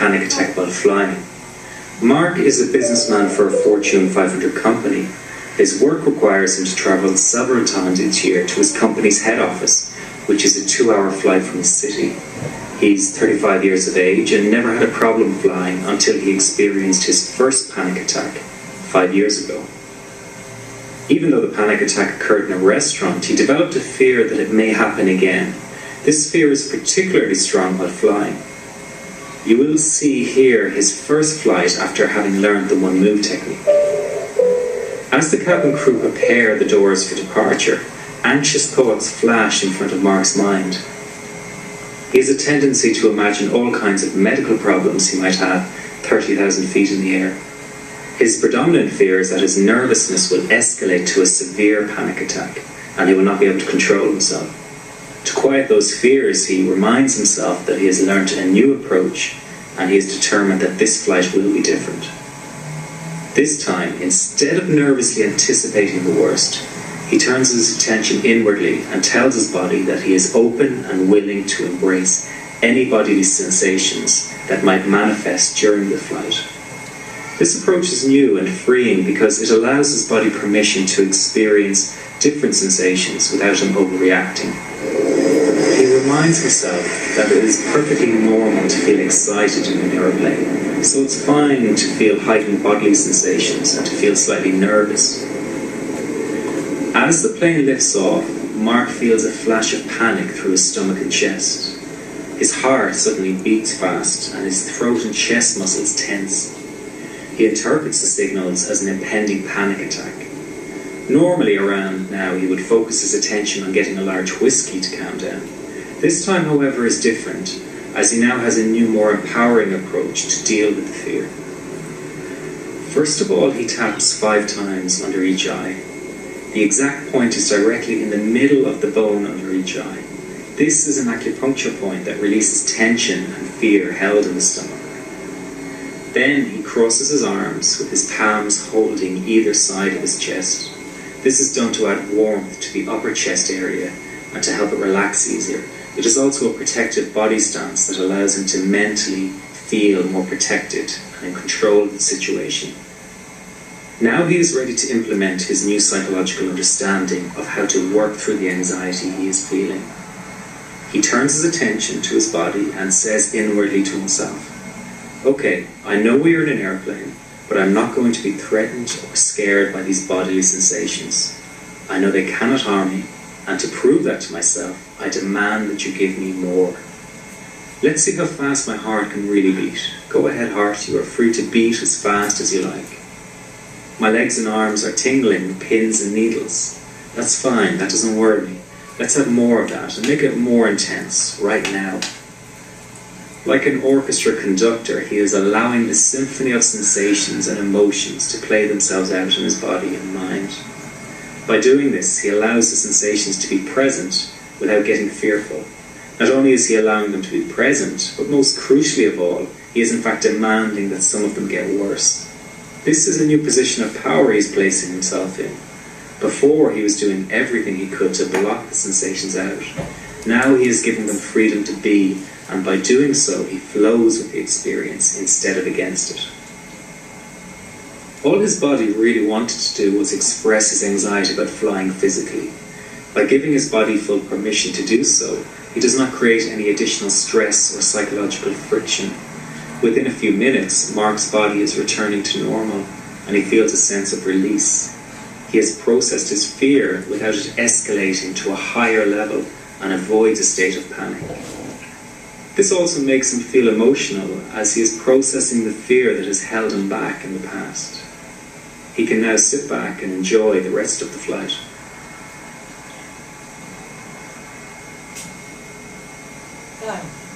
panic attack while flying. Mark is a businessman for a Fortune 500 company. His work requires him to travel several times each year to his company's head office, which is a 2-hour flight from the city. He's 35 years of age and never had a problem flying until he experienced his first panic attack 5 years ago. Even though the panic attack occurred in a restaurant, he developed a fear that it may happen again. This fear is particularly strong while flying. You will see here his first flight after having learned the one move technique. As the cabin crew prepare the doors for departure, anxious thoughts flash in front of Mark's mind. He has a tendency to imagine all kinds of medical problems he might have 30,000 feet in the air. His predominant fear is that his nervousness will escalate to a severe panic attack and he will not be able to control himself. To quiet those fears, he reminds himself that he has learnt a new approach and he is determined that this flight will be different. This time, instead of nervously anticipating the worst, he turns his attention inwardly and tells his body that he is open and willing to embrace any bodily sensations that might manifest during the flight. This approach is new and freeing because it allows his body permission to experience different sensations without him overreacting. He reminds himself that it is perfectly normal to feel excited in an aeroplane, so it's fine to feel heightened bodily sensations and to feel slightly nervous. As the plane lifts off, Mark feels a flash of panic through his stomach and chest. His heart suddenly beats fast and his throat and chest muscles tense. He interprets the signals as an impending panic attack. Normally around now he would focus his attention on getting a large whiskey to calm down. This time, however, is different, as he now has a new, more empowering approach to deal with the fear. First of all, he taps 5 times under each eye. The exact point is directly in the middle of the bone under each eye. This is an acupuncture point that releases tension and fear held in the stomach. Then he crosses his arms with his palms holding either side of his chest. This is done to add warmth to the upper chest area and to help it relax easier. It is also a protective body stance that allows him to mentally feel more protected and in control of the situation. Now he is ready to implement his new psychological understanding of how to work through the anxiety he is feeling. He turns his attention to his body and says inwardly to himself, "Okay, I know we are in an airplane, but I'm not going to be threatened or scared by these bodily sensations. I know they cannot harm me, and to prove that to myself, I demand that you give me more. Let's see how fast my heart can really beat. Go ahead, heart, you are free to beat as fast as you like. My legs and arms are tingling with pins and needles. That's fine, that doesn't worry me. Let's have more of that and make it more intense, right now." Like an orchestra conductor, he is allowing the symphony of sensations and emotions to play themselves out in his body and mind. By doing this, he allows the sensations to be present without getting fearful. Not only is he allowing them to be present, but most crucially of all, he is in fact demanding that some of them get worse. This is a new position of power he is placing himself in. Before, he was doing everything he could to block the sensations out. Now he is giving them freedom to be, and by doing so, he flows with the experience instead of against it. All his body really wanted to do was express his anxiety about flying physically. By giving his body full permission to do so, he does not create any additional stress or psychological friction. Within a few minutes, Mark's body is returning to normal, and he feels a sense of release. He has processed his fear without it escalating to a higher level and avoids a state of panic. This also makes him feel emotional, as he is processing the fear that has held him back in the past. He can now sit back and enjoy the rest of the flight,